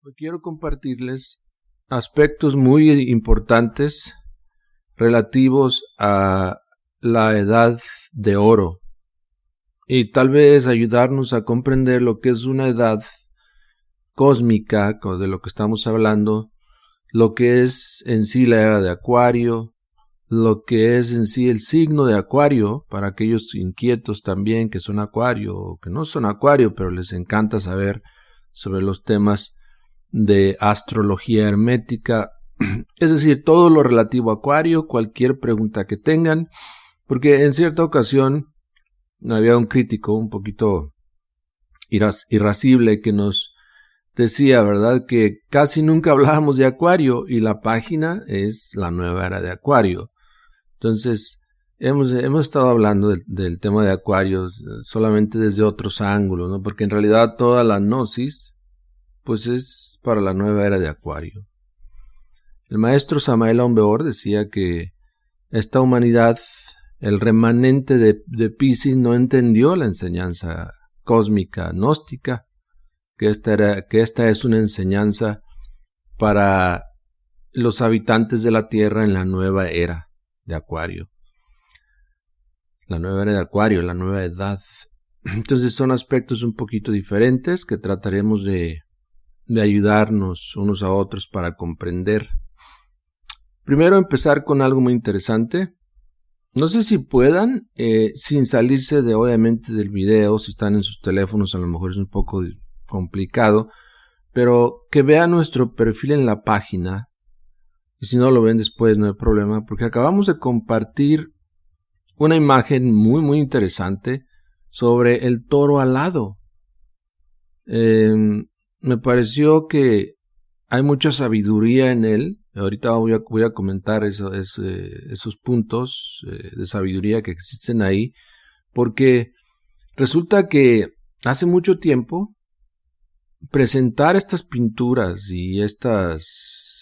Hoy quiero compartirles aspectos muy importantes relativos a la edad de oro y tal vez ayudarnos a comprender lo que es una edad cósmica, de lo que estamos hablando, lo que es en sí la era de Acuario, lo que es en sí el signo de Acuario, para aquellos inquietos también que son Acuario o que no son Acuario, pero les encanta saber sobre los temas de astrología hermética, es decir, todo lo relativo a Acuario, cualquier pregunta que tengan, porque en cierta ocasión había un crítico un poquito irascible que nos decía, ¿verdad?, que casi nunca hablábamos de Acuario y la página es la nueva era de Acuario. Entonces, hemos estado hablando del tema de Acuario solamente desde otros ángulos, ¿no? Porque en realidad toda la gnosis pues es para la nueva era de Acuario. El maestro Samael Aun Weor decía que esta humanidad, el remanente de Piscis, no entendió la enseñanza cósmica gnóstica, que esta es una enseñanza para los habitantes de la Tierra en la nueva era de Acuario. La nueva era de Acuario, la nueva edad. Entonces son aspectos un poquito diferentes que trataremos de ayudarnos unos a otros para comprender. Primero empezar con algo muy interesante. No sé si puedan, sin salirse obviamente del video, si están en sus teléfonos a lo mejor es un poco complicado, pero que vean nuestro perfil en la página, y si no lo ven después no hay problema, porque acabamos de compartir una imagen muy muy interesante sobre el toro alado. Me pareció que hay mucha sabiduría en él. Ahorita voy a comentar esos puntos de sabiduría que existen ahí, porque resulta que hace mucho tiempo presentar estas pinturas y estos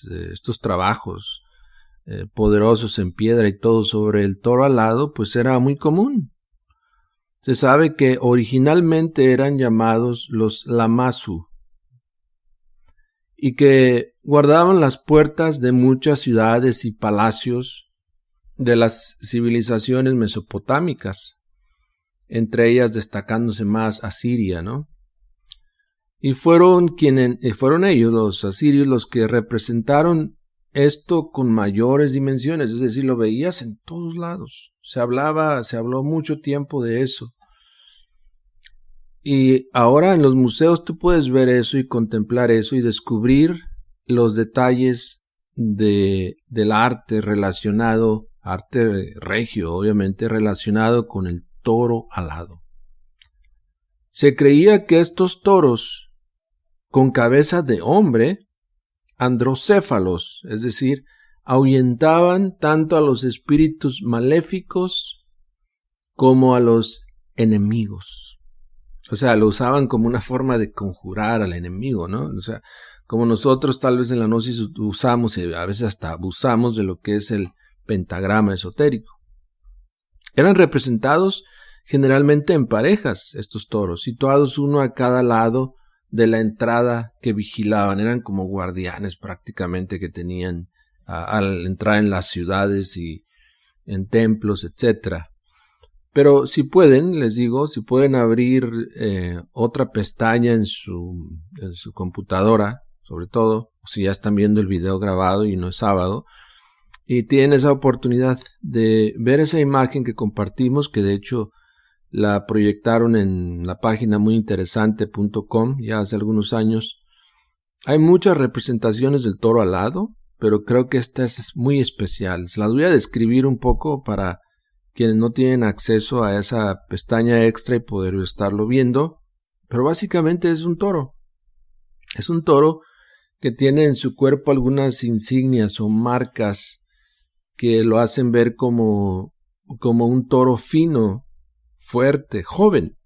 trabajos poderosos en piedra y todo sobre el toro alado, pues era muy común. Se sabe que originalmente eran llamados los Lamassu y que guardaban las puertas de muchas ciudades y palacios de las civilizaciones mesopotámicas, entre ellas destacándose más Asiria, ¿no? Y fueron ellos, los asirios, los que representaron esto con mayores dimensiones, es decir, lo veías en todos lados. Se habló mucho tiempo de eso. Y ahora en los museos tú puedes ver eso y contemplar eso y descubrir los detalles del arte relacionado, arte regio obviamente, relacionado con el toro alado. Se creía que estos toros con cabeza de hombre, androcéfalos, es decir, ahuyentaban tanto a los espíritus maléficos como a los enemigos. O sea, lo usaban como una forma de conjurar al enemigo, ¿no? O sea, como nosotros tal vez en la gnosis usamos y a veces hasta abusamos de lo que es el pentagrama esotérico. Eran representados generalmente en parejas estos toros, situados uno a cada lado de la entrada que vigilaban. Eran como guardianes prácticamente que tenían al entrar en las ciudades y en templos, etcétera. Pero si pueden, les digo, si pueden abrir otra pestaña en su computadora, sobre todo, si ya están viendo el video grabado y no es sábado, y tienen esa oportunidad de ver esa imagen que compartimos, que de hecho la proyectaron en la página muyinteresante.com ya hace algunos años. Hay muchas representaciones del toro alado, pero creo que esta es muy especial. Se las voy a describir un poco para quienes no tienen acceso a esa pestaña extra y poder estarlo viendo, pero básicamente es un toro. Es un toro que tiene en su cuerpo algunas insignias o marcas que lo hacen ver como un toro fino, fuerte, joven.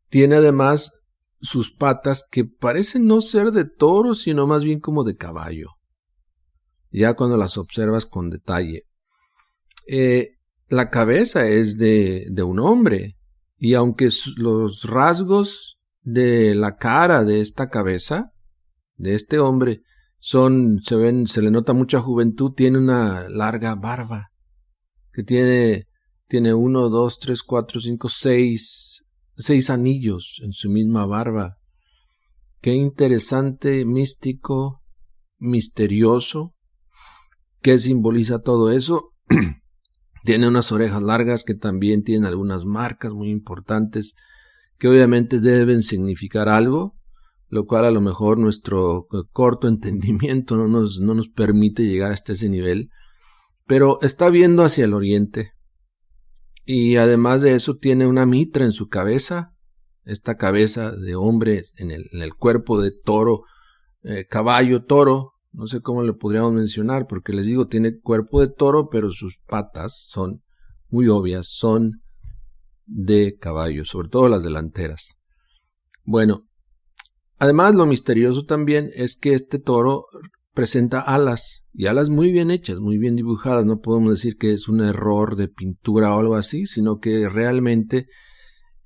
Tiene además sus patas que parecen no ser de toro, sino más bien como de caballo, ya cuando las observas con detalle. La cabeza es de un hombre, y aunque los rasgos de la cara de esta cabeza de este hombre se le nota mucha juventud, tiene una larga barba, que tiene 1, 2, 3, 4, 5, 6 anillos en su misma barba. Qué interesante, místico, misterioso. ¿Qué simboliza todo eso? Tiene unas orejas largas que también tienen algunas marcas muy importantes que obviamente deben significar algo, lo cual a lo mejor nuestro corto entendimiento no nos permite llegar hasta ese nivel, pero está viendo hacia el oriente y además de eso tiene una mitra en su cabeza, esta cabeza de hombre en el cuerpo de toro, caballo, toro, no sé cómo le podríamos mencionar, porque les digo, tiene cuerpo de toro, pero sus patas son muy obvias, son de caballo, sobre todo las delanteras. Bueno, además lo misterioso también es que este toro presenta alas, y alas muy bien hechas, muy bien dibujadas. No podemos decir que es un error de pintura o algo así, sino que realmente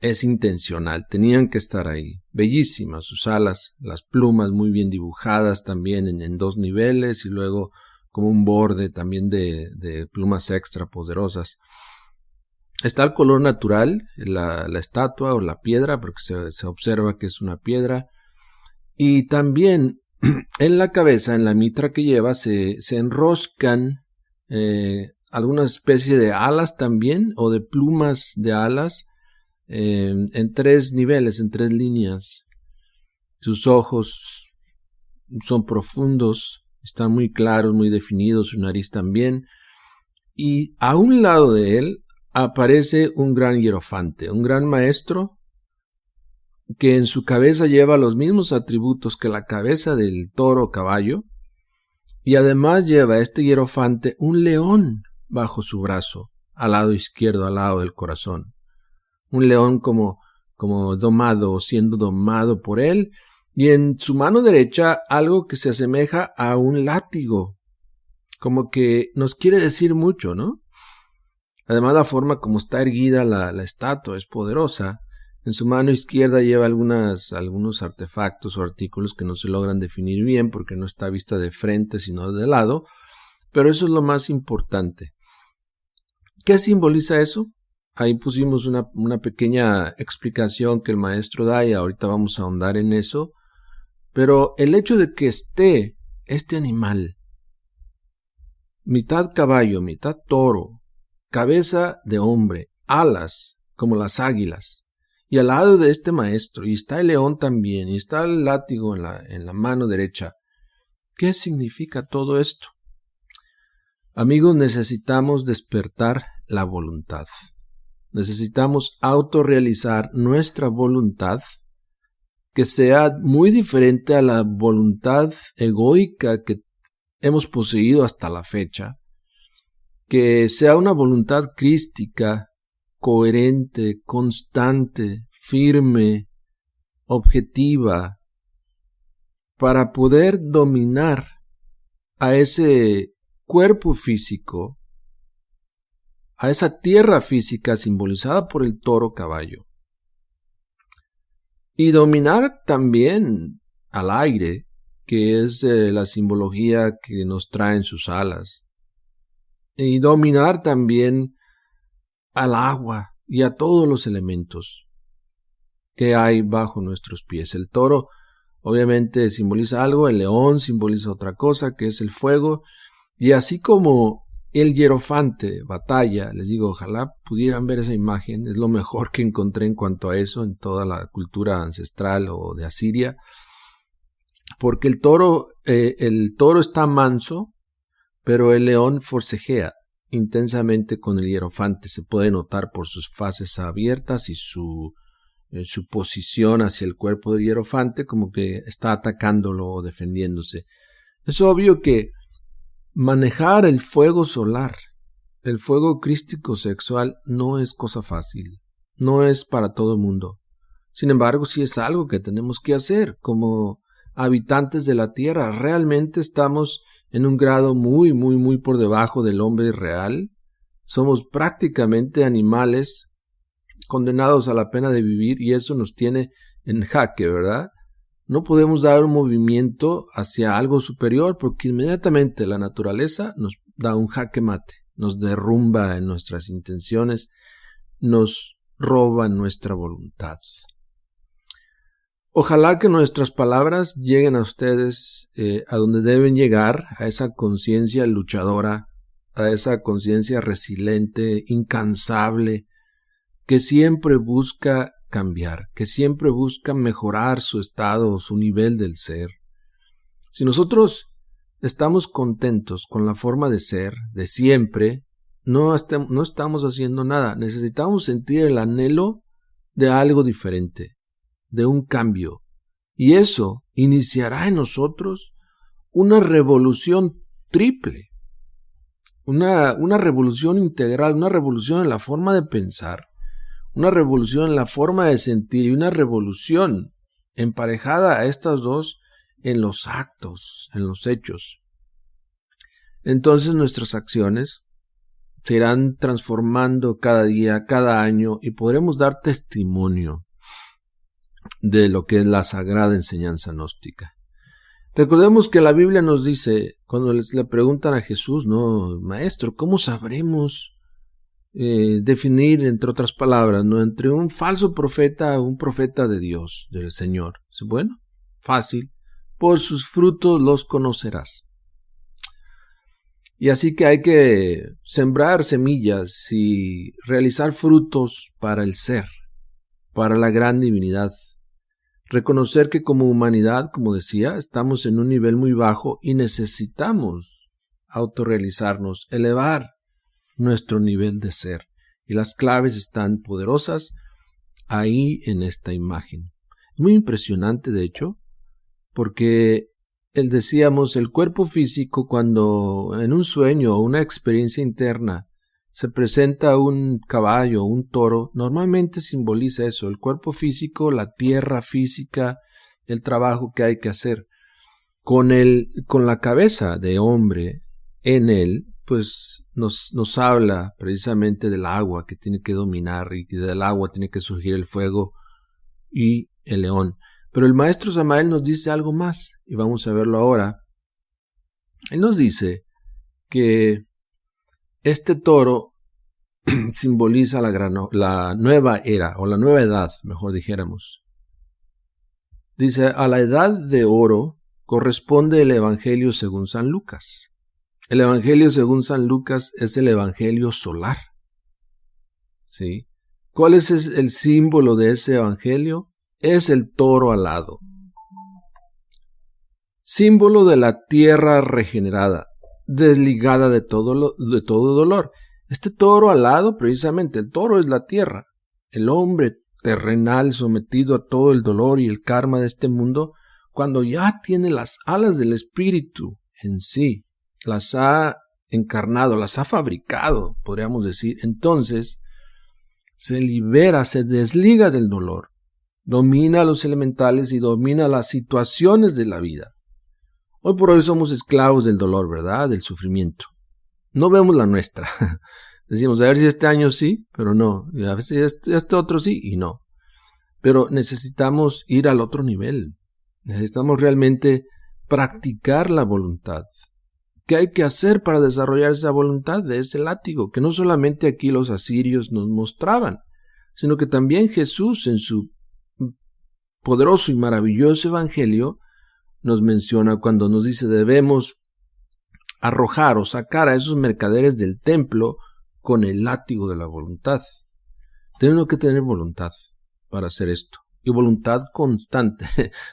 es intencional, tenían que estar ahí. Bellísimas sus alas, las plumas muy bien dibujadas también en 2 niveles y luego como un borde también de plumas extra poderosas. Está el color natural, la estatua o la piedra, porque se observa que es una piedra. Y también en la cabeza, en la mitra que lleva, se enroscan alguna especie de alas también, o de plumas de alas, en 3 niveles, en 3 líneas. Sus ojos son profundos, están muy claros, muy definidos, su nariz también. Y a un lado de él aparece un gran hierofante, un gran maestro, que en su cabeza lleva los mismos atributos que la cabeza del toro caballo, y además lleva este hierofante un león bajo su brazo, al lado izquierdo, al lado del corazón. Un león como domado o siendo domado por él, y en su mano derecha algo que se asemeja a un látigo, como que nos quiere decir mucho, ¿no? Además, la forma como está erguida la estatua es poderosa. En su mano izquierda lleva algunos artefactos o artículos que no se logran definir bien porque no está vista de frente sino de lado, pero eso es lo más importante. ¿Qué simboliza eso? Ahí pusimos una pequeña explicación que el maestro da y ahorita vamos a ahondar en eso, pero el hecho de que esté este animal, mitad caballo, mitad toro, cabeza de hombre, alas como las águilas, y al lado de este maestro, y está el león también, y está el látigo en la mano derecha. ¿Qué significa todo esto? Amigos, necesitamos despertar la voluntad. Necesitamos autorrealizar nuestra voluntad, que sea muy diferente a la voluntad egoica que hemos poseído hasta la fecha, que sea una voluntad crística, coherente, constante, firme, objetiva, para poder dominar a ese cuerpo físico, a esa tierra física simbolizada por el toro caballo, y dominar también al aire, que es la simbología que nos traen sus alas, y dominar también al agua y a todos los elementos que hay bajo nuestros pies. El toro obviamente simboliza algo, el león simboliza otra cosa, que es el fuego, y así como el hierofante batalla, les digo, ojalá pudieran ver esa imagen, es lo mejor que encontré en cuanto a eso en toda la cultura ancestral o de Asiria, porque el toro está manso, pero el león forcejea intensamente con el hierofante. Se puede notar por sus faces abiertas y su posición hacia el cuerpo del hierofante, como que está atacándolo o defendiéndose. Es obvio que manejar el fuego solar, el fuego crístico sexual, no es cosa fácil, no es para todo el mundo. Sin embargo, sí es algo que tenemos que hacer como habitantes de la tierra. Realmente estamos en un grado muy, muy, muy por debajo del hombre real. Somos prácticamente animales condenados a la pena de vivir, y eso nos tiene en jaque, ¿verdad? No podemos dar un movimiento hacia algo superior porque inmediatamente la naturaleza nos da un jaque mate, nos derrumba en nuestras intenciones, nos roba nuestra voluntad. Ojalá que nuestras palabras lleguen a ustedes a donde deben llegar, a esa conciencia luchadora, a esa conciencia resiliente, incansable, que siempre busca cambiar, que siempre busca mejorar su estado, su nivel del ser. Si nosotros estamos contentos con la forma de ser, de siempre, no estamos haciendo nada. Necesitamos sentir el anhelo de algo diferente, de un cambio. Y eso iniciará en nosotros una revolución triple, una revolución integral, una revolución en la forma de pensar, una revolución en la forma de sentir y una revolución emparejada a estas dos en los actos, en los hechos. Entonces nuestras acciones se irán transformando cada día, cada año y podremos dar testimonio de lo que es la sagrada enseñanza gnóstica. Recordemos que la Biblia nos dice, cuando le preguntan a Jesús, no, maestro, ¿cómo sabremos definir, entre otras palabras, no, entre un falso profeta o un profeta de Dios, del Señor? Bueno, fácil, por sus frutos los conocerás. Y así que hay que sembrar semillas y realizar frutos para el ser, para la gran divinidad. Reconocer que como humanidad, como decía, estamos en un nivel muy bajo y necesitamos autorrealizarnos, elevar nuestro nivel de ser. Y las claves están poderosas ahí en esta imagen. Es muy impresionante, de hecho, porque decíamos, el cuerpo físico, cuando en un sueño o una experiencia interna se presenta un caballo o un toro, normalmente simboliza eso, el cuerpo físico, la tierra física, el trabajo que hay que hacer. Con la cabeza de hombre en él, pues nos habla precisamente del agua que tiene que dominar y que del agua tiene que surgir el fuego y el león. Pero el maestro Samael nos dice algo más y vamos a verlo ahora. Él nos dice que este toro simboliza la nueva era o la nueva edad, mejor dijéramos. Dice, a la edad de oro corresponde el Evangelio según San Lucas. El Evangelio según San Lucas es el Evangelio solar. ¿Sí? ¿Cuál es el símbolo de ese Evangelio? Es el toro alado. Símbolo de la tierra regenerada, desligada de todo dolor. Este toro alado, precisamente, el toro es la tierra. El hombre terrenal sometido a todo el dolor y el karma de este mundo, cuando ya tiene las alas del espíritu en sí, las ha encarnado, las ha fabricado, podríamos decir, entonces se libera, se desliga del dolor, domina a los elementales y domina las situaciones de la vida. Hoy por hoy somos esclavos del dolor, ¿verdad? Del sufrimiento. No vemos la nuestra. Decimos, a ver si este año sí, pero no. Y a veces este otro sí y no. Pero necesitamos ir al otro nivel. Necesitamos realmente practicar la voluntad. ¿Qué hay que hacer para desarrollar esa voluntad de ese látigo? Que no solamente aquí los asirios nos mostraban, sino que también Jesús en su poderoso y maravilloso evangelio nos menciona cuando nos dice debemos arrojar o sacar a esos mercaderes del templo con el látigo de la voluntad. Tenemos que tener voluntad para hacer esto y voluntad constante,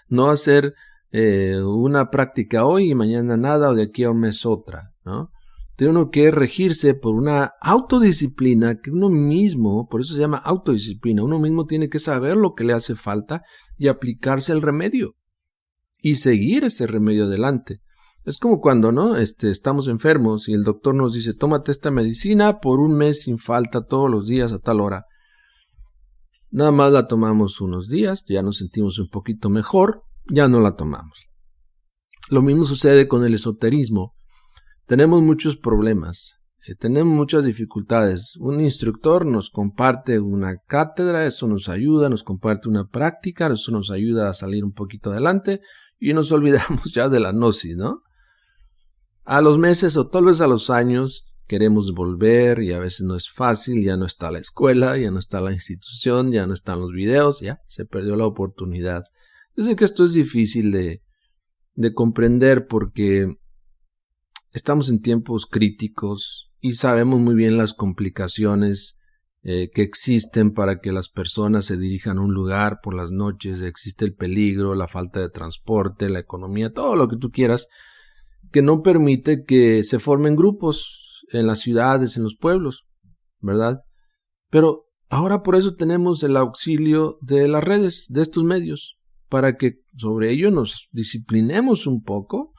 no hacer una práctica hoy y mañana nada o de aquí a un mes otra, ¿no? Tiene uno que regirse por una autodisciplina que uno mismo, por eso se llama autodisciplina, uno mismo tiene que saber lo que le hace falta y aplicarse el remedio y seguir ese remedio adelante. Es como cuando, ¿no? Estamos enfermos y el doctor nos dice, tómate esta medicina por un mes sin falta todos los días a tal hora. Nada más la tomamos unos días, ya nos sentimos un poquito mejor, ya no la tomamos. Lo mismo sucede con el esoterismo. Tenemos muchos problemas tenemos muchas dificultades. Un instructor nos comparte una cátedra, eso nos ayuda, nos comparte una práctica, eso nos ayuda a salir un poquito adelante y nos olvidamos ya de la gnosis, ¿no? A los meses o tal vez a los años queremos volver y a veces no es fácil, ya no está la escuela, ya no está la institución, ya no están los videos, ya se perdió la oportunidad. Yo sé que esto es difícil de comprender porque estamos en tiempos críticos y sabemos muy bien las complicaciones que existen para que las personas se dirijan a un lugar por las noches. Existe el peligro, la falta de transporte, la economía, todo lo que tú quieras, que no permite que se formen grupos en las ciudades, en los pueblos, ¿verdad? Pero ahora por eso tenemos el auxilio de las redes, de estos medios, para que sobre ello nos disciplinemos un poco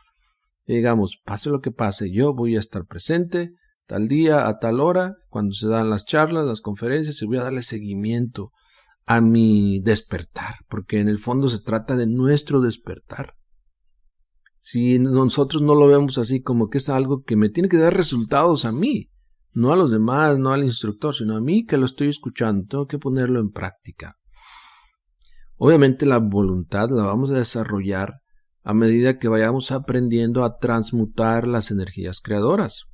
y digamos, pase lo que pase, yo voy a estar presente tal día, a tal hora, cuando se dan las charlas, las conferencias, y voy a darle seguimiento a mi despertar, porque en el fondo se trata de nuestro despertar. Si nosotros no lo vemos así como que es algo que me tiene que dar resultados a mí, no a los demás, no al instructor, sino a mí que lo estoy escuchando, tengo que ponerlo en práctica. Obviamente la voluntad la vamos a desarrollar a medida que vayamos aprendiendo a transmutar las energías creadoras,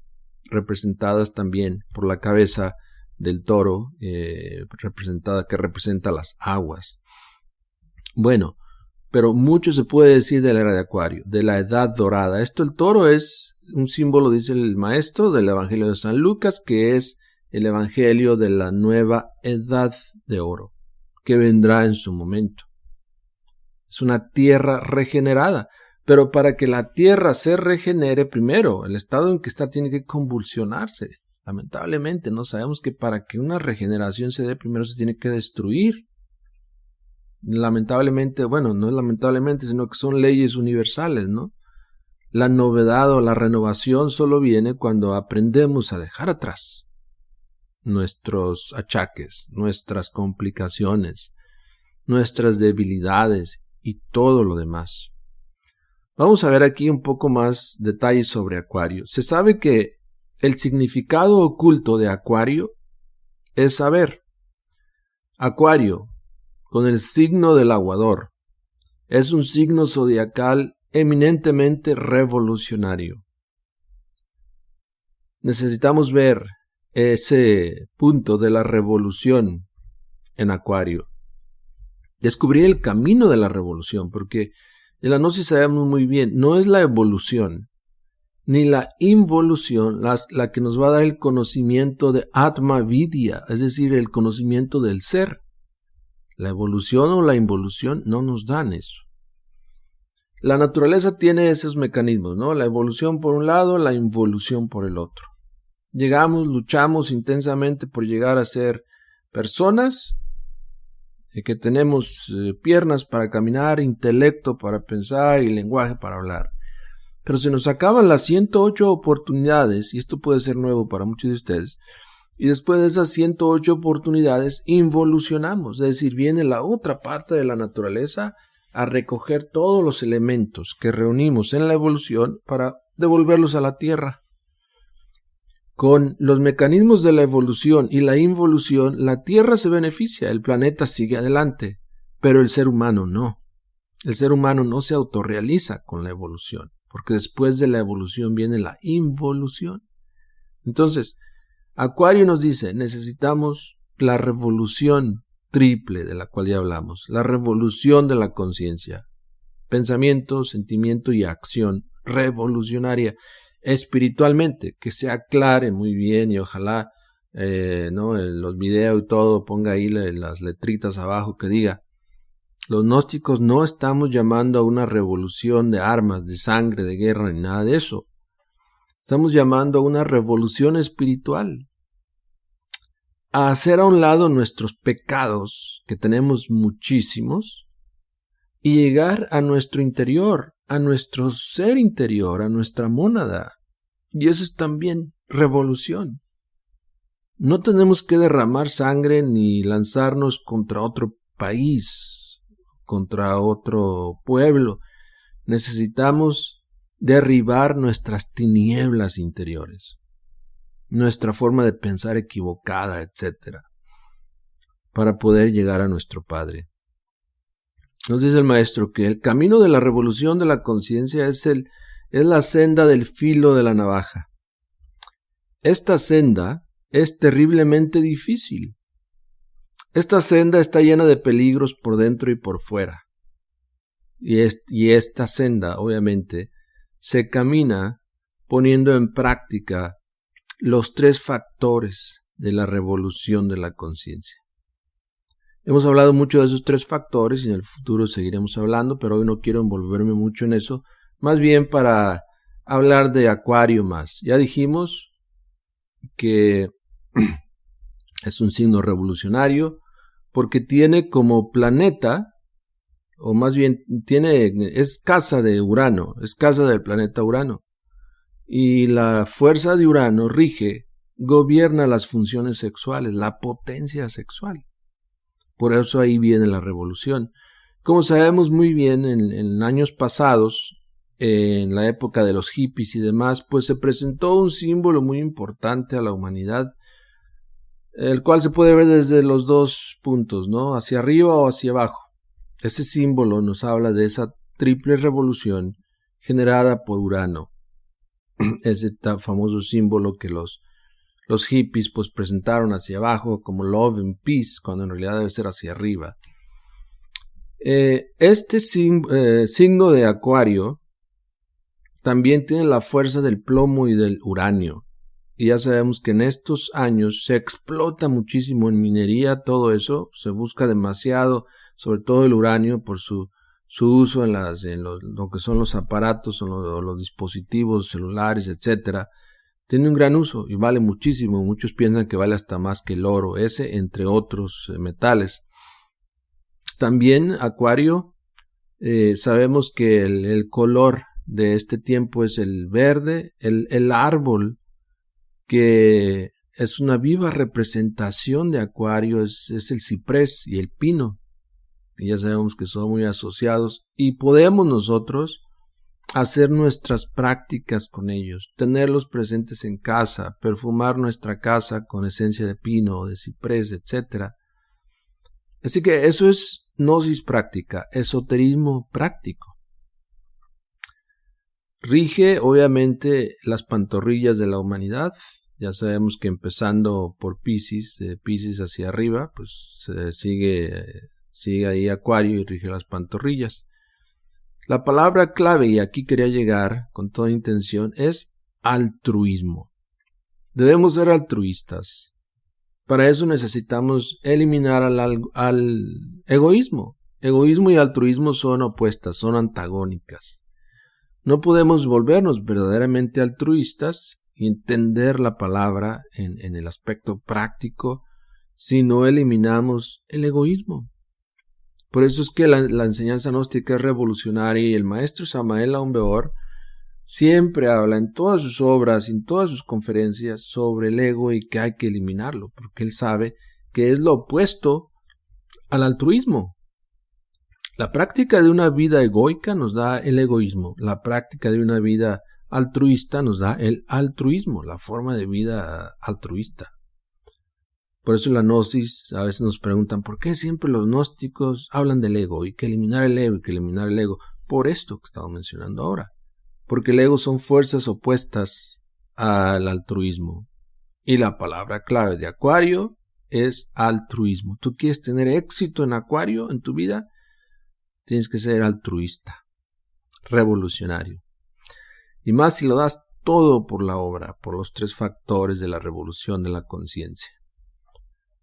representadas también por la cabeza del toro, que representa las aguas. Bueno, pero mucho se puede decir de la era de Acuario, de la edad dorada. El toro es un símbolo, dice el maestro, del Evangelio de San Lucas, que es el Evangelio de la nueva edad de oro, que vendrá en su momento. Es una tierra regenerada, pero para que la tierra se regenere, primero, el estado en que está tiene que convulsionarse. Lamentablemente, no sabemos que para que una regeneración se dé, primero se tiene que destruir. Lamentablemente, bueno, no es lamentablemente, sino que son leyes universales, ¿no? La novedad o la renovación solo viene cuando aprendemos a dejar atrás nuestros achaques, nuestras complicaciones, nuestras debilidades y todo lo demás. Vamos a ver aquí un poco más detalles sobre Acuario. Se sabe que el significado oculto de Acuario es saber. Acuario, con el signo del aguador, es un signo zodiacal eminentemente revolucionario. Necesitamos ver ese punto de la revolución en Acuario. Descubrir el camino de la revolución, porque en la gnosis sabemos muy bien, no es la evolución ni la involución la que nos va a dar el conocimiento de Atma Vidya, es decir, el conocimiento del ser. La evolución o la involución no nos dan eso. La naturaleza tiene esos mecanismos, ¿no? La evolución por un lado, la involución por el otro. Llegamos, luchamos intensamente por llegar a ser personas que tenemos piernas para caminar, intelecto para pensar y lenguaje para hablar. Pero se nos acaban las 108 oportunidades, y esto puede ser nuevo para muchos de ustedes, y después de esas 108 oportunidades involucionamos, es decir, viene la otra parte de la naturaleza a recoger todos los elementos que reunimos en la evolución para devolverlos a la Tierra. Con los mecanismos de la evolución y la involución, la Tierra se beneficia, el planeta sigue adelante, pero el ser humano no. El ser humano no se autorrealiza con la evolución, porque después de la evolución viene la involución. Entonces, Acuario nos dice, necesitamos la revolución triple de la cual ya hablamos, la revolución de la conciencia, pensamiento, sentimiento y acción revolucionaria. Espiritualmente, que se aclare muy bien y ojalá ¿no? En los videos y todo ponga ahí las letritas abajo que diga: los gnósticos no estamos llamando a una revolución de armas, de sangre, de guerra ni nada de eso. Estamos llamando a una revolución espiritual, a hacer a un lado nuestros pecados, que tenemos muchísimos, y llegar a nuestro interior, a nuestro ser interior, a nuestra mónada. Y eso es también revolución. No tenemos que derramar sangre ni lanzarnos contra otro país, contra otro pueblo. Necesitamos derribar nuestras tinieblas interiores. nuestra forma de pensar equivocada, etc., para poder llegar a nuestro Padre. Nos dice el maestro que el camino de la revolución de la conciencia es la senda del filo de la navaja. Esta senda es terriblemente difícil. Esta senda está llena de peligros por dentro y por fuera. Y esta senda, obviamente, se camina poniendo en práctica los 3 factores de la revolución de la conciencia. Hemos hablado mucho de esos 3 factores y en el futuro seguiremos hablando, pero hoy no quiero envolverme mucho en eso, más bien para hablar de Acuario más. Ya dijimos que es un signo revolucionario porque tiene como planeta, o más bien es casa de Urano, es casa del planeta Urano. Y la fuerza de Urano gobierna las funciones sexuales, la potencia sexual. Por eso ahí viene la revolución. Como sabemos muy bien, en años pasados, en la época de los hippies y demás, pues se presentó un símbolo muy importante a la humanidad, el cual se puede ver desde los 2 puntos, ¿no? Hacia arriba o hacia abajo. Ese símbolo nos habla de esa triple revolución generada por Urano. Ese famoso símbolo que los hippies pues presentaron hacia abajo como love and peace, cuando en realidad debe ser hacia arriba. Este signo de Acuario también tiene la fuerza del plomo y del uranio. Y ya sabemos que en estos años se explota muchísimo en minería todo eso, se busca demasiado, sobre todo el uranio por su uso en lo que son los aparatos o los dispositivos celulares, etcétera. Tiene un gran uso y vale muchísimo. Muchos piensan que vale hasta más que el oro, ese entre otros metales. También Acuario, sabemos que el color de este tiempo es el verde, el árbol que es una viva representación de Acuario es el ciprés y el pino. Y ya sabemos que son muy asociados y podemos nosotros hacer nuestras prácticas con ellos, tenerlos presentes en casa, perfumar nuestra casa con esencia de pino, de ciprés, etc. Así que eso es gnosis práctica, esoterismo práctico. Rige obviamente las pantorrillas de la humanidad. Ya sabemos que empezando por Piscis, de Piscis hacia arriba, pues sigue ahí Acuario y rige las pantorrillas. La palabra clave, y aquí quería llegar con toda intención, es altruismo. Debemos ser altruistas. Para eso necesitamos eliminar al egoísmo. Egoísmo y altruismo son opuestas, son antagónicas. No podemos volvernos verdaderamente altruistas y entender la palabra en el aspecto práctico si no eliminamos el egoísmo. Por eso es que la enseñanza gnóstica es revolucionaria y el maestro Samael Aun Weor siempre habla en todas sus obras, en todas sus conferencias sobre el ego y que hay que eliminarlo, porque él sabe que es lo opuesto al altruismo. La práctica de una vida egoica nos da el egoísmo, la práctica de una vida altruista nos da el altruismo, la forma de vida altruista. Por eso la gnosis, a veces nos preguntan, ¿por qué siempre los gnósticos hablan del ego? Y que eliminar el ego, y que eliminar el ego. Por esto que estamos mencionando ahora. Porque el ego son fuerzas opuestas al altruismo. Y la palabra clave de Acuario es altruismo. ¿Tú quieres tener éxito en Acuario, en tu vida? Tienes que ser altruista, revolucionario. Y más si lo das todo por la obra, por los 3 factores de la revolución de la conciencia.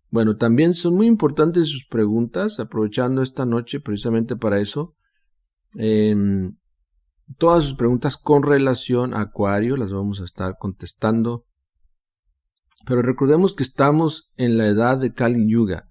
Bueno, también son muy importantes sus preguntas, aprovechando esta noche precisamente para eso. Todas sus preguntas con relación a Acuario las vamos a estar contestando. Pero recordemos que estamos en la edad de Kali Yuga.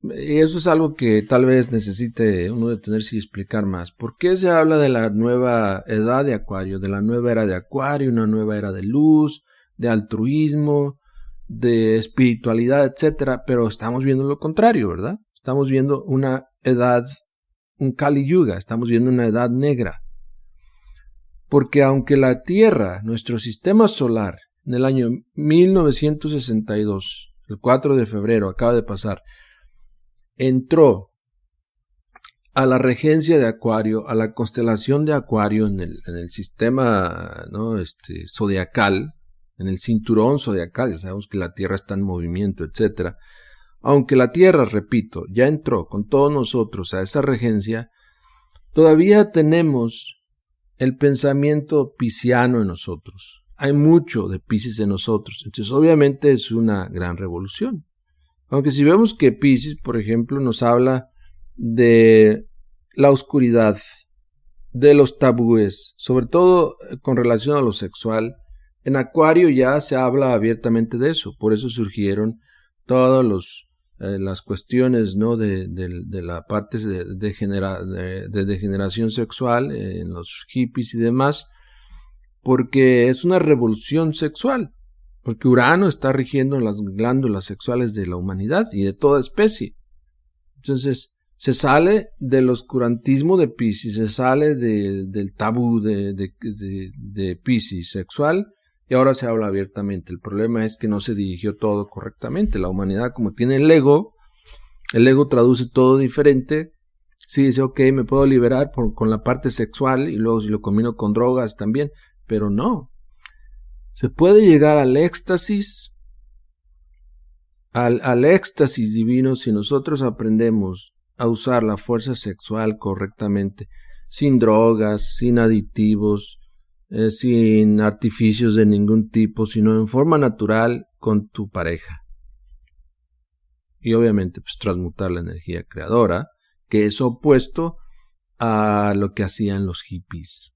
Y eso es algo que tal vez necesite uno detenerse y explicar más. ¿Por qué se habla de la nueva edad de Acuario, de la nueva era de Acuario, una nueva era de luz, de altruismo, de espiritualidad, etcétera? Pero estamos viendo lo contrario, ¿verdad? Estamos viendo una edad, un Kali Yuga, estamos viendo una edad negra. Porque aunque la Tierra, nuestro sistema solar, en el año 1962, el 4 de febrero, acaba de pasar, entró a la regencia de Acuario, a la constelación de Acuario en el sistema, ¿no?, zodiacal, en el cinturón zodiacal. Ya sabemos que la Tierra está en movimiento, etc. Aunque la Tierra, repito, ya entró con todos nosotros a esa regencia, todavía tenemos el pensamiento pisciano en nosotros. Hay mucho de Piscis en nosotros. Entonces, obviamente es una gran revolución. Aunque si vemos que Piscis, por ejemplo, nos habla de la oscuridad, de los tabúes, sobre todo con relación a lo sexual, en Acuario ya se habla abiertamente de eso. Por eso surgieron todas las cuestiones, ¿no?, de la parte de degeneración sexual en los hippies y demás, porque es una revolución sexual, porque Urano está rigiendo las glándulas sexuales de la humanidad y de toda especie. Entonces, se sale del oscurantismo de Piscis, se sale del tabú de Piscis sexual, y ahora se habla abiertamente. El problema es que no se dirigió todo correctamente. La humanidad, como tiene el ego traduce todo diferente. Sí, dice, ok, me puedo liberar con la parte sexual, y luego si lo combino con drogas también, pero no. Se puede llegar al éxtasis, al éxtasis divino, si nosotros aprendemos a usar la fuerza sexual correctamente, sin drogas, sin aditivos, sin artificios de ningún tipo, sino en forma natural con tu pareja. Y obviamente pues transmutar la energía creadora, que es opuesto a lo que hacían los hippies.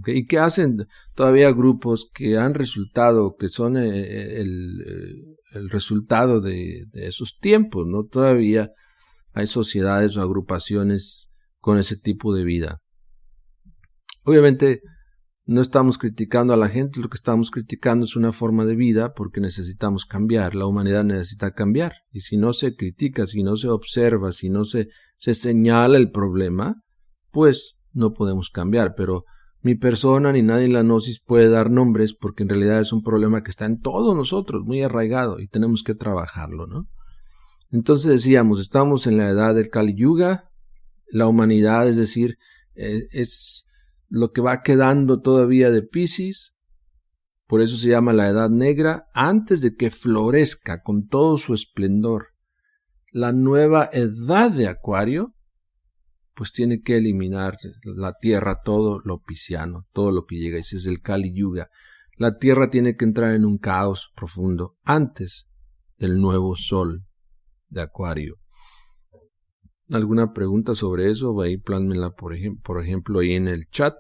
¿Okay? Y que hacen todavía grupos que han resultado, que son el resultado de esos tiempos, ¿no? Todavía hay sociedades o agrupaciones con ese tipo de vida. Obviamente no estamos criticando a la gente, lo que estamos criticando es una forma de vida, porque necesitamos cambiar, la humanidad necesita cambiar. Y si no se critica, si no se observa, si no se señala el problema, pues no podemos cambiar. Pero mi persona ni nadie en la gnosis puede dar nombres, porque en realidad es un problema que está en todos nosotros, muy arraigado, y tenemos que trabajarlo, ¿no? Entonces decíamos, estamos en la edad del Kali Yuga, la humanidad, es decir, es lo que va quedando todavía de Piscis, por eso se llama la Edad Negra, antes de que florezca con todo su esplendor la nueva edad de Acuario, pues tiene que eliminar la Tierra todo lo pisciano, todo lo que llega, ese es el Kali Yuga. La Tierra tiene que entrar en un caos profundo antes del nuevo Sol de Acuario. ¿Alguna pregunta sobre eso? Ahí plánmenla, por ejemplo, ahí en el chat.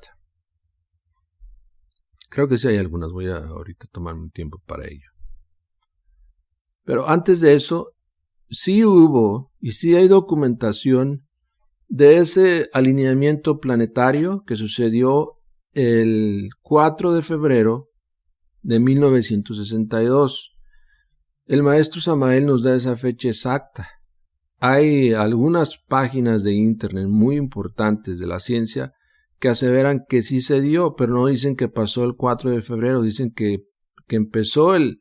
Creo que sí hay algunas. Voy a ahorita tomarme un tiempo para ello. Pero antes de eso, sí hubo y sí hay documentación de ese alineamiento planetario que sucedió el 4 de febrero de 1962. El maestro Samael nos da esa fecha exacta. Hay algunas páginas de internet muy importantes de la ciencia que aseveran que sí se dio, pero no dicen que pasó el 4 de febrero, dicen que empezó el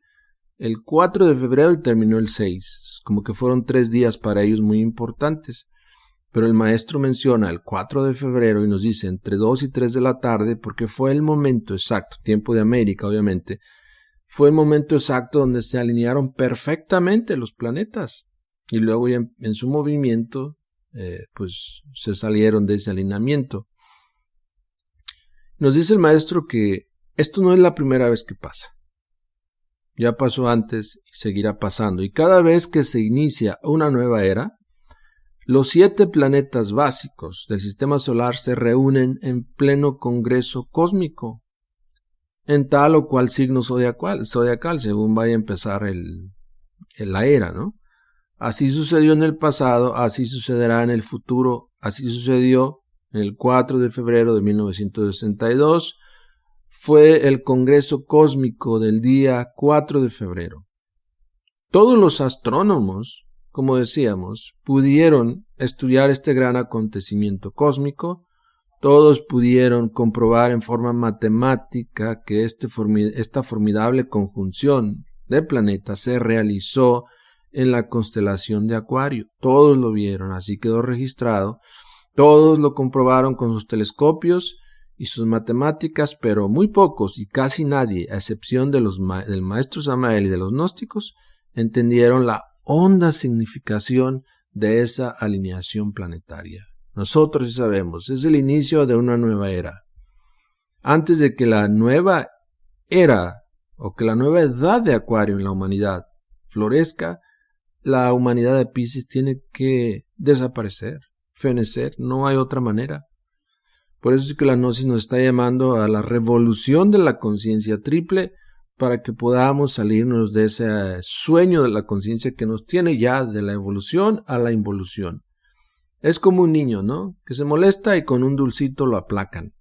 4 de febrero y terminó el 6, como que fueron 3 días para ellos muy importantes. Pero el maestro menciona el 4 de febrero y nos dice entre 2 y 3 de la tarde, porque fue el momento exacto, tiempo de América obviamente, fue el momento exacto donde se alinearon perfectamente los planetas. Y luego ya en su movimiento, pues se salieron de ese alineamiento. Nos dice el maestro que esto no es la primera vez que pasa. Ya pasó antes y seguirá pasando. Y cada vez que se inicia una nueva era, los 7 planetas básicos del sistema solar se reúnen en pleno congreso cósmico, en tal o cual signo zodiacal según vaya a empezar la era, ¿no? Así sucedió en el pasado, así sucederá en el futuro, así sucedió el 4 de febrero de 1962, fue el Congreso Cósmico del día 4 de febrero. Todos los astrónomos, como decíamos, pudieron estudiar este gran acontecimiento cósmico Todos pudieron comprobar en forma matemática que esta formidable conjunción de planetas se realizó en la constelación de Acuario. Todos lo vieron, así quedó registrado. Todos lo comprobaron con sus telescopios y sus matemáticas, pero muy pocos y casi nadie, a excepción de del maestro Samael y de los gnósticos, entendieron la honda significación de esa alineación planetaria. Nosotros sí sabemos, es el inicio de una nueva era. Antes de que la nueva era o que la nueva edad de Acuario en la humanidad florezca, la humanidad de Piscis tiene que desaparecer, fenecer, no hay otra manera. Por eso es que la Gnosis nos está llamando a la revolución de la conciencia triple para que podamos salirnos de ese sueño de la conciencia que nos tiene ya de la evolución a la involución. Es como un niño, ¿no? Que se molesta y con un dulcito lo aplacan.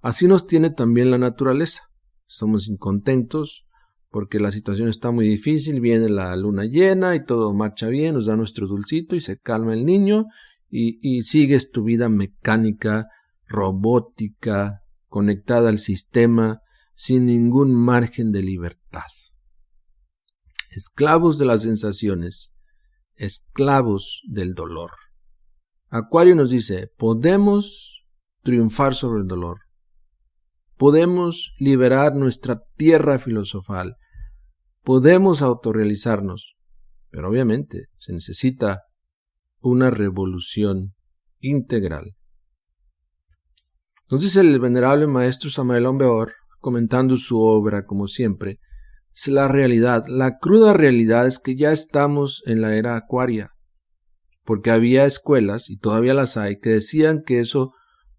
Así nos tiene también la naturaleza. Estamos incontentos porque la situación está muy difícil, viene la luna llena y todo marcha bien, nos da nuestro dulcito y se calma el niño y sigues tu vida mecánica, robótica, conectada al sistema, sin ningún margen de libertad. Esclavos de las sensaciones, esclavos del dolor. Acuario nos dice, podemos triunfar sobre el dolor. Podemos liberar nuestra tierra filosofal. Podemos autorrealizarnos. Pero obviamente se necesita una revolución integral. Entonces el venerable maestro Samael Aun Weor, comentando su obra como siempre, es la realidad. La cruda realidad es que ya estamos en la era acuaria. Porque había escuelas, y todavía las hay, que decían que eso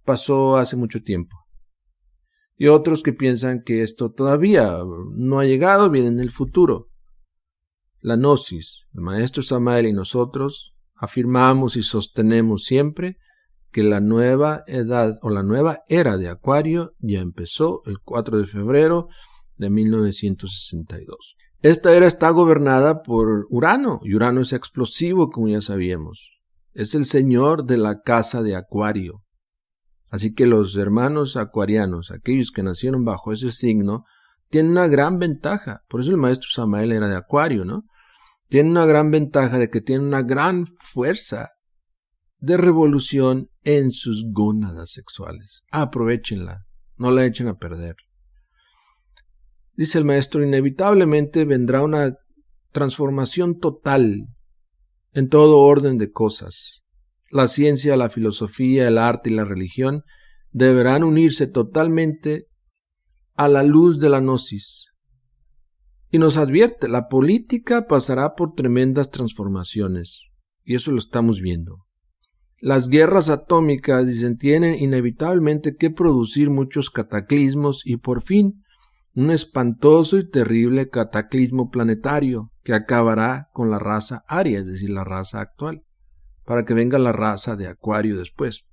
pasó hace mucho tiempo. Y otros que piensan que esto todavía no ha llegado, viene en el futuro. La Gnosis, el maestro Samael y nosotros afirmamos y sostenemos siempre que la nueva edad o la nueva era de Acuario ya empezó el 4 de febrero de 1962. Esta era está gobernada por Urano, y Urano es explosivo, como ya sabíamos. Es el señor de la casa de Acuario. Así que los hermanos acuarianos, aquellos que nacieron bajo ese signo, tienen una gran ventaja. Por eso el maestro Samael era de Acuario, ¿no? Tienen una gran ventaja de que tienen una gran fuerza de revolución en sus gónadas sexuales. Aprovéchenla, no la echen a perder. Dice el maestro, inevitablemente vendrá una transformación total en todo orden de cosas. La ciencia, la filosofía, el arte y la religión deberán unirse totalmente a la luz de la Gnosis. Y nos advierte, la política pasará por tremendas transformaciones. Y eso lo estamos viendo. Las guerras atómicas, dicen, tienen inevitablemente que producir muchos cataclismos y por fin un espantoso y terrible cataclismo planetario que acabará con la raza aria, es decir, la raza actual, para que venga la raza de Acuario después.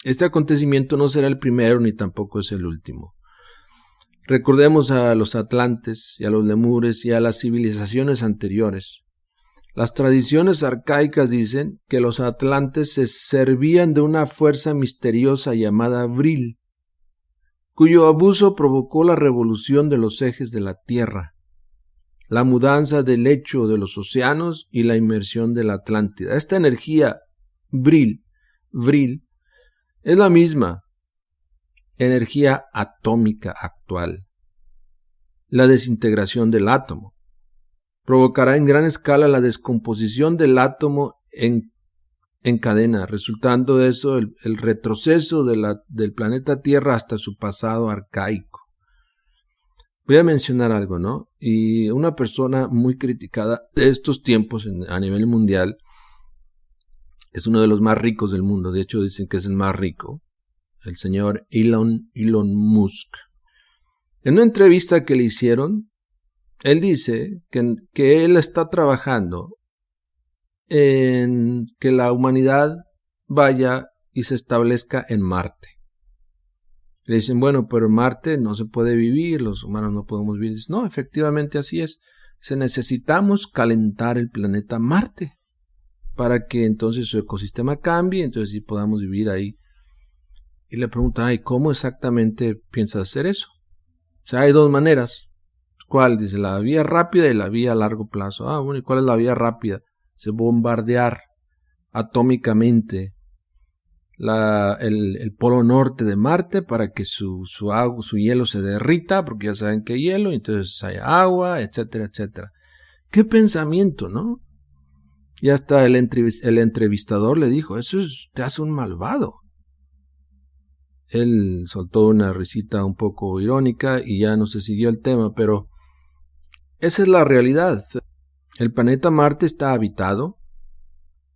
Este acontecimiento no será el primero ni tampoco es el último. Recordemos a los atlantes y a los lemures y a las civilizaciones anteriores. Las tradiciones arcaicas dicen que los atlantes se servían de una fuerza misteriosa llamada Vril, cuyo abuso provocó la revolución de los ejes de la Tierra, la mudanza del lecho de los océanos y la inmersión de la Atlántida. Esta energía Vril, es la misma energía atómica actual. La desintegración del átomo provocará en gran escala la descomposición del átomo en cadena, resultando de eso el retroceso del planeta Tierra hasta su pasado arcaico. Voy a mencionar algo, ¿no? Y una persona muy criticada de estos tiempos a nivel mundial, es uno de los más ricos del mundo, de hecho dicen que es el más rico, el señor Elon Musk. En una entrevista que le hicieron, él dice que él está trabajando en que la humanidad vaya y se establezca en Marte. Le dicen, bueno, pero en Marte no se puede vivir, los humanos no podemos vivir. Dice, no, efectivamente así es. Necesitamos calentar el planeta Marte para que entonces su ecosistema cambie, entonces sí podamos vivir ahí Y le pregunta, ¿y cómo exactamente piensas hacer eso? O sea, hay dos maneras. ¿Cuál? Dice, la vía rápida y la vía a largo plazo. Ah, bueno, ¿y cuál es la vía rápida? Se bombardear atómicamente el polo norte de Marte para que su hielo se derrita, porque ya saben que hay hielo, entonces hay agua, etcétera, etcétera. ¿Qué pensamiento, no? Y hasta el entrevistador le dijo, te hace un malvado. Él soltó una risita un poco irónica y ya no se siguió el tema, pero esa es la realidad. El planeta Marte está habitado,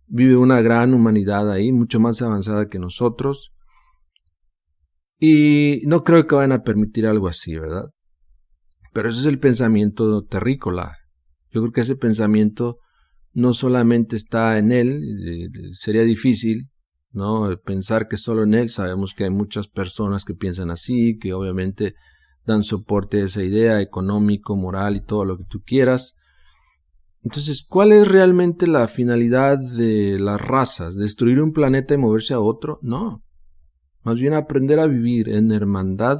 vive una gran humanidad ahí, mucho más avanzada que nosotros, y no creo que vayan a permitir algo así, ¿verdad? Pero ese es el pensamiento terrícola. Yo creo que ese pensamiento no solamente está en él, sería difícil, ¿no? Pensar que solo en él. Sabemos que hay muchas personas que piensan así, que obviamente dan soporte a esa idea, económico, moral y todo lo que tú quieras. Entonces, ¿cuál es realmente la finalidad de las razas? ¿Destruir un planeta y moverse a otro? No. Más bien aprender a vivir en hermandad,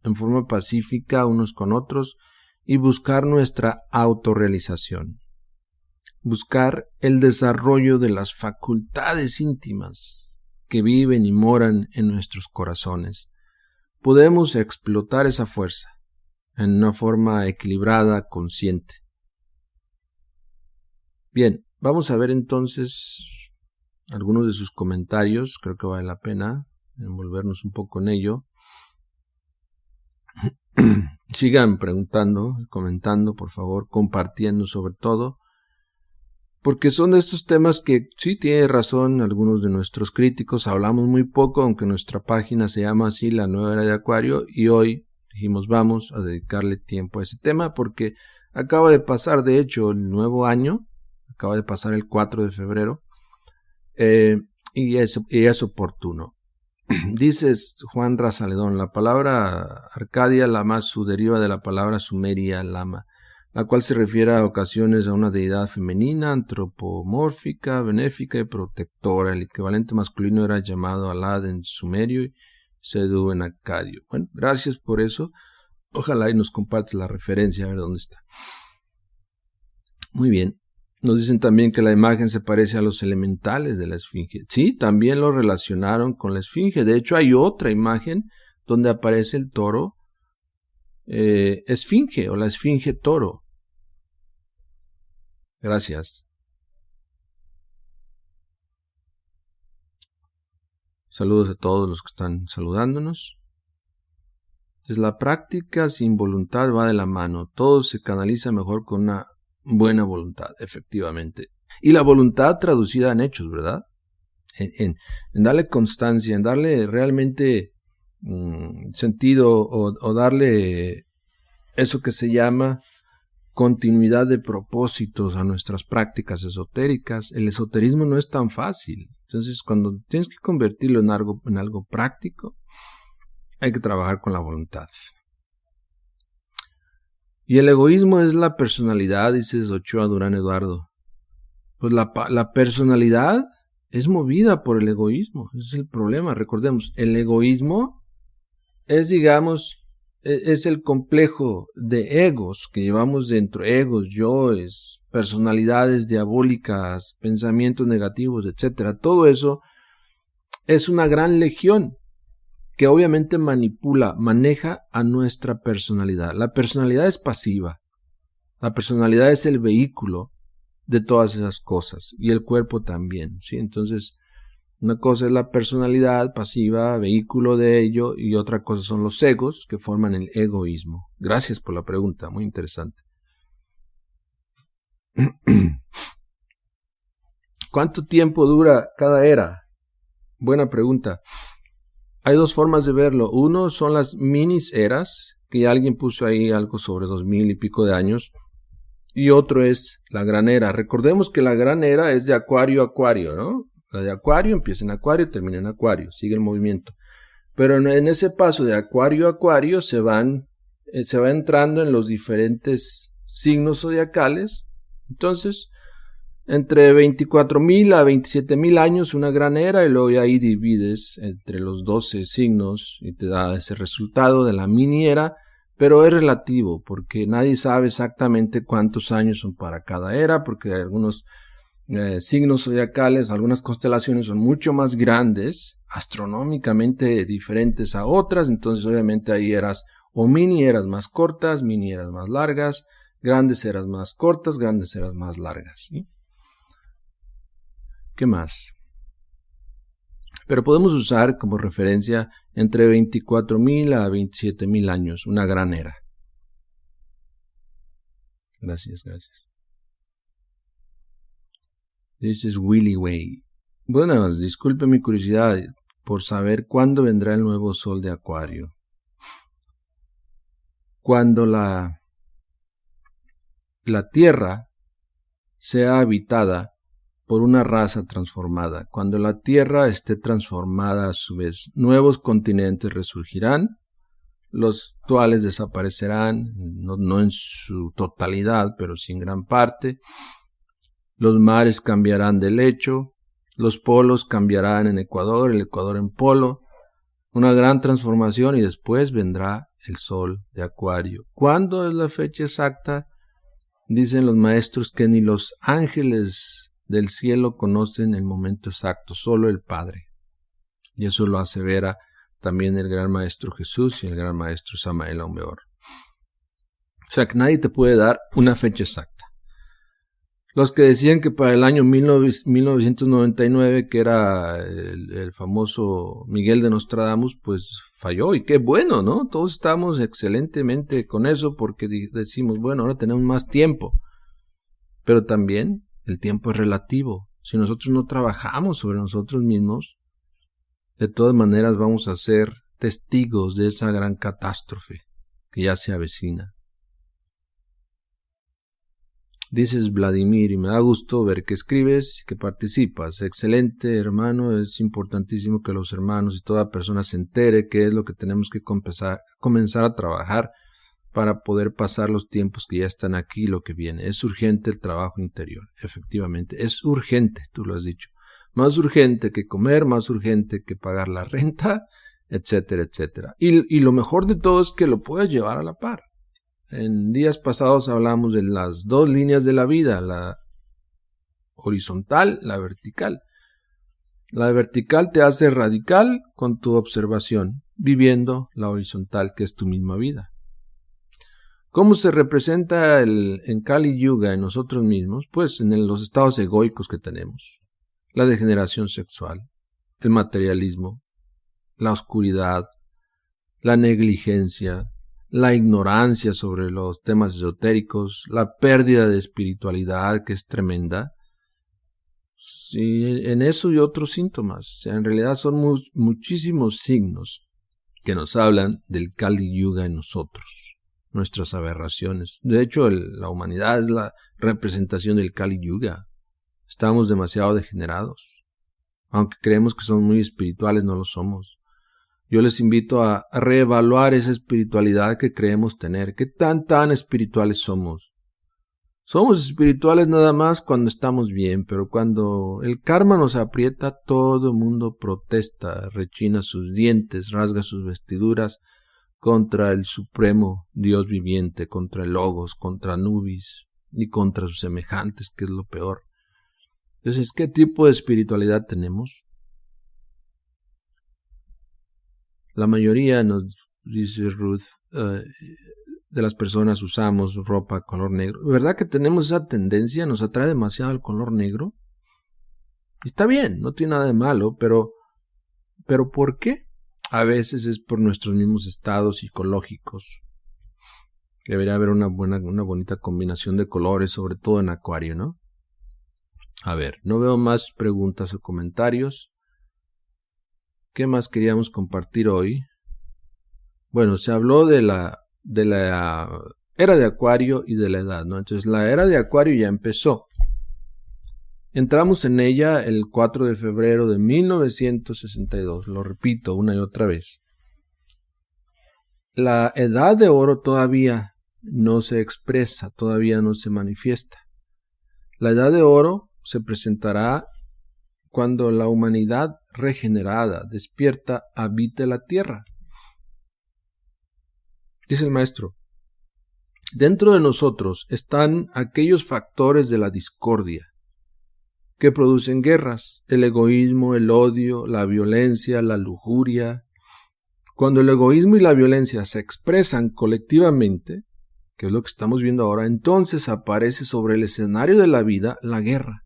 en forma pacífica unos con otros y buscar nuestra autorrealización. Buscar el desarrollo de las facultades íntimas que viven y moran en nuestros corazones. Podemos explotar esa fuerza en una forma equilibrada, consciente. Bien, vamos a ver entonces algunos de sus comentarios. Creo que vale la pena envolvernos un poco en ello. Sigan preguntando, comentando, por favor, compartiendo sobre todo, porque son de estos temas que sí tiene razón algunos de nuestros críticos. Hablamos muy poco, aunque nuestra página se llama así, La Nueva Era de Acuario, y hoy dijimos vamos a dedicarle tiempo a ese tema porque acaba de pasar, de hecho, el nuevo año. Acaba de pasar el 4 de febrero y es oportuno. Dices Juan Razaledón, la palabra Arcadia Lamassu deriva de la palabra sumeria Lama, la cual se refiere a ocasiones a una deidad femenina, antropomórfica, benéfica y protectora. El equivalente masculino era llamado Alad en sumerio y Sedu en acadio. Bueno, gracias por eso. Ojalá y nos compartes la referencia, a ver dónde está. Muy bien. Nos dicen también que la imagen se parece a los elementales de la esfinge. Sí, también lo relacionaron con la esfinge. De hecho, hay otra imagen donde aparece el toro esfinge o la esfinge toro. Gracias. Saludos a todos los que están saludándonos. Entonces, la práctica sin voluntad va de la mano. Todo se canaliza mejor con una buena voluntad, efectivamente. Y la voluntad traducida en hechos, ¿verdad? En darle constancia, en darle realmente sentido o darle eso que se llama continuidad de propósitos a nuestras prácticas esotéricas. El esoterismo no es tan fácil. Entonces, cuando tienes que convertirlo en algo práctico, hay que trabajar con la voluntad. Y el egoísmo es la personalidad, dice Ochoa Durán Eduardo. Pues la personalidad es movida por el egoísmo. Ese es el problema. Recordemos, el egoísmo es, digamos, es el complejo de egos que llevamos dentro. Egos, yoes, personalidades diabólicas, pensamientos negativos, etc. Todo eso es una gran legión que obviamente maneja a nuestra personalidad. La personalidad es pasiva. La personalidad es el vehículo de todas esas cosas y el cuerpo también, ¿sí? Entonces, una cosa es la personalidad pasiva, vehículo de ello, y otra cosa son los egos que forman el egoísmo. Gracias por la pregunta, muy interesante. ¿Cuánto tiempo dura cada era? Buena pregunta. Hay dos formas de verlo. Uno son las minis eras, que alguien puso ahí algo sobre 2000 y pico de años. Y otro es la gran era. Recordemos que la gran era es de Acuario a Acuario, ¿no? La de Acuario empieza en Acuario, termina en Acuario, sigue el movimiento. Pero en ese paso de Acuario a Acuario se va entrando en los diferentes signos zodiacales. Entonces, Entre 24.000 a 27.000 años, una gran era, y luego ahí divides entre los 12 signos y te da ese resultado de la mini era, pero es relativo porque nadie sabe exactamente cuántos años son para cada era, porque hay algunos signos zodiacales, algunas constelaciones son mucho más grandes, astronómicamente diferentes a otras, entonces obviamente hay eras o mini eras más cortas, mini eras más largas, grandes eras más cortas, grandes eras más largas, ¿sí? ¿Qué más? Pero podemos usar como referencia entre 24.000 a 27.000 años, una gran era. Gracias. This is Willy Way. Bueno, disculpe mi curiosidad por saber cuándo vendrá el nuevo sol de Acuario. Cuando la Tierra sea habitada por una raza transformada. Cuando la Tierra esté transformada a su vez, nuevos continentes resurgirán, los actuales desaparecerán, no en su totalidad, pero sí en gran parte. Los mares cambiarán de lecho, los polos cambiarán en Ecuador, el Ecuador en polo, una gran transformación y después vendrá el sol de Acuario. ¿Cuándo es la fecha exacta? Dicen los maestros que ni los ángeles del cielo conocen el momento exacto, solo el Padre. Y eso lo asevera también el gran maestro Jesús y el gran maestro Samael Aun Weor. O sea que nadie te puede dar una fecha exacta. Los que decían que para el año 1999, que era el famoso Miguel de Nostradamus, pues falló, y qué bueno, ¿no? Todos estamos excelentemente con eso porque decimos, bueno, ahora tenemos más tiempo. Pero también el tiempo es relativo. Si nosotros no trabajamos sobre nosotros mismos, de todas maneras vamos a ser testigos de esa gran catástrofe que ya se avecina. Dices Vladimir, y me da gusto ver que escribes y que participas. Excelente, hermano. Es importantísimo que los hermanos y toda persona se entere qué es lo que tenemos que comenzar a trabajar para poder pasar los tiempos que ya están aquí y lo que viene. Es urgente el trabajo interior, efectivamente. Es urgente, tú lo has dicho. Más urgente que comer, más urgente que pagar la renta, etcétera, etcétera. Y lo mejor de todo es que lo puedes llevar a la par. En días pasados hablamos de las dos líneas de la vida, la horizontal, la vertical. La vertical te hace radical con tu observación, viviendo la horizontal que es tu misma vida. ¿Cómo se representa en Kali Yuga en nosotros mismos? Pues en los estados egoicos que tenemos. La degeneración sexual, el materialismo, la oscuridad, la negligencia, la ignorancia sobre los temas esotéricos, la pérdida de espiritualidad que es tremenda. Sí, en eso y otros síntomas. O sea, en realidad son muchísimos signos que nos hablan del Kali Yuga en nosotros, nuestras aberraciones. De hecho, la humanidad es la representación del Kali Yuga. Estamos demasiado degenerados. Aunque creemos que somos muy espirituales, no lo somos. Yo les invito a reevaluar esa espiritualidad que creemos tener. ¿Qué tan espirituales somos? Somos espirituales nada más cuando estamos bien, pero cuando el karma nos aprieta, todo el mundo protesta, rechina sus dientes, rasga sus vestiduras contra el supremo Dios viviente, contra el Logos, contra Anubis y contra sus semejantes, que es lo peor. Entonces, ¿qué tipo de espiritualidad tenemos? La mayoría, nos dice Ruth, de las personas usamos ropa color negro. ¿Verdad que tenemos esa tendencia? Nos atrae demasiado el color negro. Está bien, no tiene nada de malo, pero ¿por qué? A veces es por nuestros mismos estados psicológicos. Debería haber una bonita combinación de colores, sobre todo en Acuario, ¿no? A ver, no veo más preguntas o comentarios. ¿Qué más queríamos compartir hoy? Bueno, se habló de la era de Acuario y de la edad, ¿no? Entonces la era de Acuario ya empezó. Entramos en ella el 4 de febrero de 1962, lo repito una y otra vez. La edad de oro todavía no se expresa, todavía no se manifiesta. La edad de oro se presentará cuando la humanidad regenerada, despierta, habite la tierra. Dice el maestro, dentro de nosotros están aquellos factores de la discordia que producen guerras, el egoísmo, el odio, la violencia, la lujuria. Cuando el egoísmo y la violencia se expresan colectivamente, que es lo que estamos viendo ahora, entonces aparece sobre el escenario de la vida la guerra.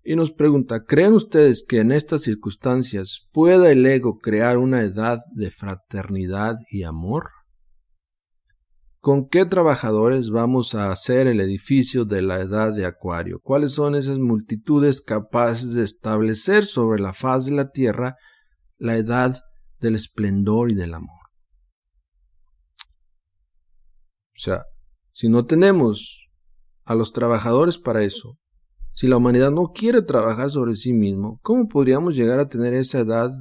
Y nos pregunta, ¿creen ustedes que en estas circunstancias pueda el ego crear una edad de fraternidad y amor? ¿Con qué trabajadores vamos a hacer el edificio de la edad de Acuario? ¿Cuáles son esas multitudes capaces de establecer sobre la faz de la tierra la edad del esplendor y del amor? O sea, si no tenemos a los trabajadores para eso, si la humanidad no quiere trabajar sobre sí mismo, ¿cómo podríamos llegar a tener esa edad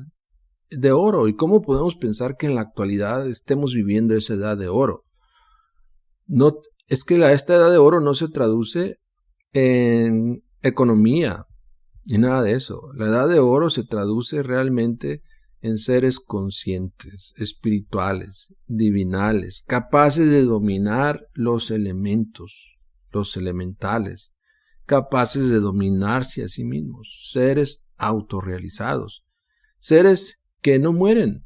de oro? ¿Y cómo podemos pensar que en la actualidad estemos viviendo esa edad de oro? No, es que esta edad de oro no se traduce en economía ni nada de eso. La edad de oro se traduce realmente en seres conscientes, espirituales, divinales, capaces de dominar los elementos, los elementales, capaces de dominarse a sí mismos, seres autorrealizados, seres que no mueren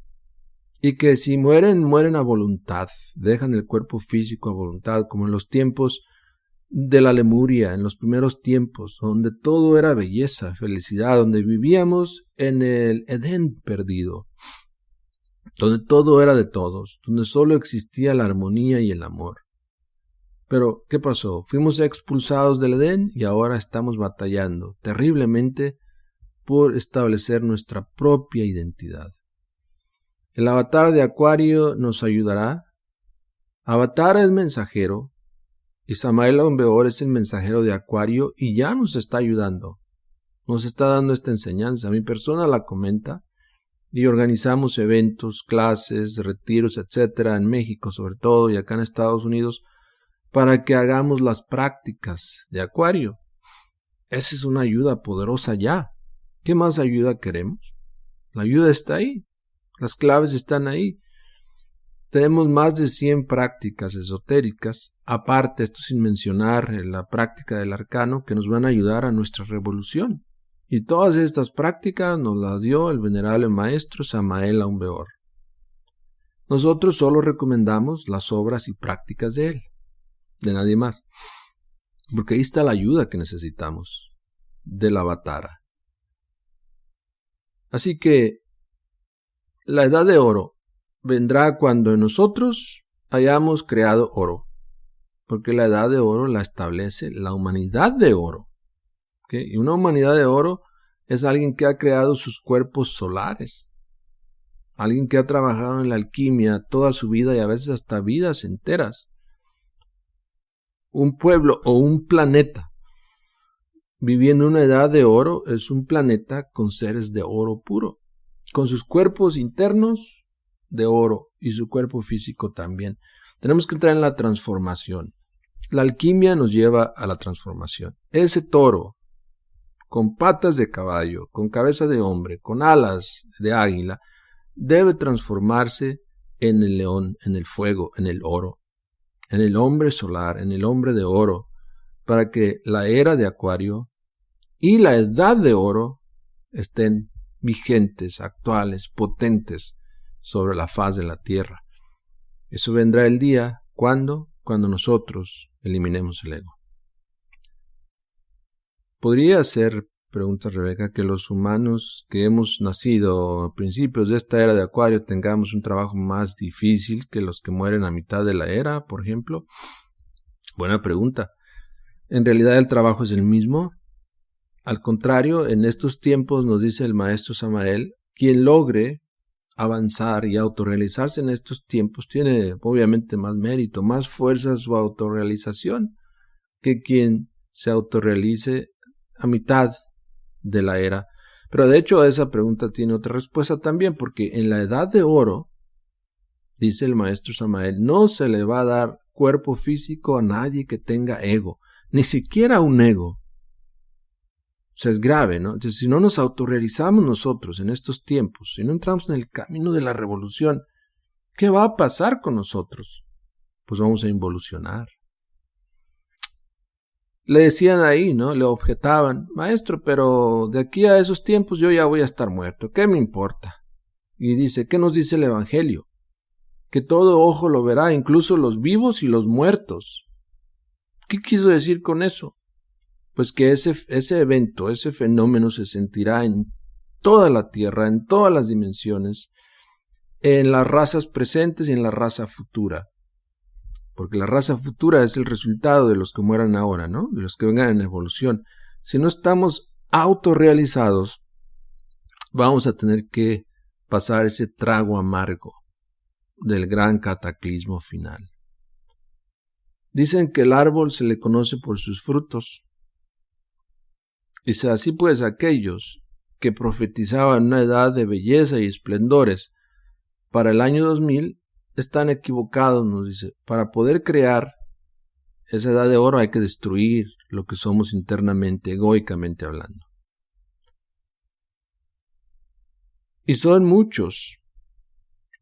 y que si mueren, mueren a voluntad, dejan el cuerpo físico a voluntad, como en los tiempos de la Lemuria, en los primeros tiempos, donde todo era belleza, felicidad, donde vivíamos en el Edén perdido, donde todo era de todos, donde solo existía la armonía y el amor. Pero, ¿qué pasó? Fuimos expulsados del Edén y ahora estamos batallando terriblemente por establecer nuestra propia identidad. El avatar de Acuario nos ayudará. Avatar es mensajero y Samael Aun Weor es el mensajero de Acuario y ya nos está ayudando. Nos está dando esta enseñanza. Mi persona la comenta y organizamos eventos, clases, retiros, etcétera, en México sobre todo y acá en Estados Unidos para que hagamos las prácticas de Acuario. Esa es una ayuda poderosa ya. ¿Qué más ayuda queremos? La ayuda está ahí. Las claves están ahí. Tenemos más de 100 prácticas esotéricas, aparte, esto sin mencionar la práctica del arcano, que nos van a ayudar a nuestra revolución. Y todas estas prácticas nos las dio el venerable maestro Samael Aun Weor. Nosotros solo recomendamos las obras y prácticas de él, de nadie más. Porque ahí está la ayuda que necesitamos del Avatara. Así que la edad de oro vendrá cuando nosotros hayamos creado oro, porque la edad de oro la establece la humanidad de oro. ¿Okay? Y una humanidad de oro es alguien que ha creado sus cuerpos solares, alguien que ha trabajado en la alquimia toda su vida y a veces hasta vidas enteras. Un pueblo o un planeta viviendo una edad de oro es un planeta con seres de oro puro, con sus cuerpos internos de oro y su cuerpo físico también. Tenemos que entrar en la transformación. La alquimia nos lleva a la transformación. Ese toro, con patas de caballo, con cabeza de hombre, con alas de águila, debe transformarse en el león, en el fuego, en el oro, en el hombre solar, en el hombre de oro, para que la era de Acuario y la edad de oro estén vigentes, actuales, potentes sobre la faz de la tierra. Eso vendrá el día, ¿cuándo? Cuando nosotros eliminemos el ego. Podría ser, pregunta Rebeca, que los humanos que hemos nacido a principios de esta era de Acuario tengamos un trabajo más difícil que los que mueren a mitad de la era, por ejemplo. Buena pregunta. En realidad el trabajo es el mismo. Al contrario, en estos tiempos nos dice el maestro Samael, quien logre avanzar y autorrealizarse en estos tiempos tiene obviamente más mérito, más fuerza su autorrealización que quien se autorrealice a mitad de la era. Pero de hecho esa pregunta tiene otra respuesta también, porque en la edad de oro, dice el maestro Samael, no se le va a dar cuerpo físico a nadie que tenga ego, ni siquiera un ego. sea, es grave, ¿no? Entonces, si no nos autorrealizamos nosotros en estos tiempos, si no entramos en el camino de la revolución, ¿qué va a pasar con nosotros? Pues vamos a involucionar. Le decían ahí, ¿no? Le objetaban, maestro, pero de aquí a esos tiempos yo ya voy a estar muerto, ¿qué me importa? Y dice, ¿qué nos dice el Evangelio? Que todo ojo lo verá, incluso los vivos y los muertos. ¿Qué quiso decir con eso? Pues que ese evento, ese fenómeno se sentirá en toda la tierra, en todas las dimensiones, en las razas presentes y en la raza futura. Porque la raza futura es el resultado de los que mueran ahora, ¿no? De los que vengan en evolución. Si no estamos autorrealizados, vamos a tener que pasar ese trago amargo del gran cataclismo final. Dicen que el árbol se le conoce por sus frutos. Dice así pues, aquellos que profetizaban una edad de belleza y esplendores para el año 2000 están equivocados, nos dice. Para poder crear esa edad de oro hay que destruir lo que somos internamente, egoicamente hablando. Y son muchos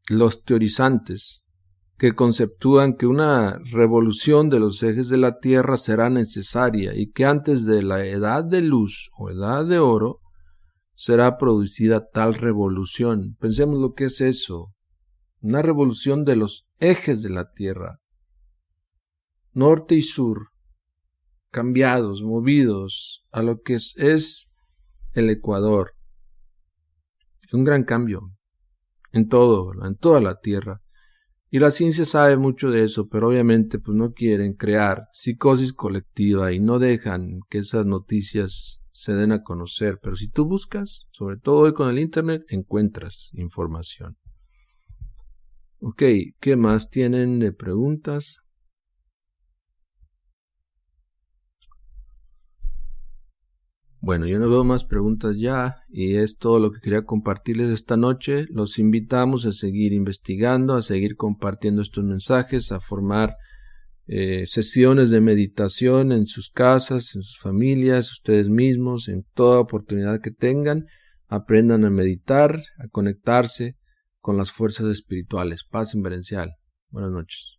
los teorizantes que conceptúan que una revolución de los ejes de la Tierra será necesaria y que antes de la edad de luz o edad de oro será producida tal revolución. Pensemos lo que es eso. Una revolución de los ejes de la Tierra, norte y sur, cambiados, movidos a lo que es el Ecuador. Un gran cambio en toda la Tierra. Y la ciencia sabe mucho de eso, pero obviamente pues no quieren crear psicosis colectiva y no dejan que esas noticias se den a conocer. Pero si tú buscas, sobre todo hoy con el internet, encuentras información. Ok, ¿qué más tienen de preguntas? Bueno, yo no veo más preguntas ya y es todo lo que quería compartirles esta noche. Los invitamos a seguir investigando, a seguir compartiendo estos mensajes, a formar sesiones de meditación en sus casas, en sus familias, ustedes mismos, en toda oportunidad que tengan. Aprendan a meditar, a conectarse con las fuerzas espirituales. Paz inverencial. Buenas noches.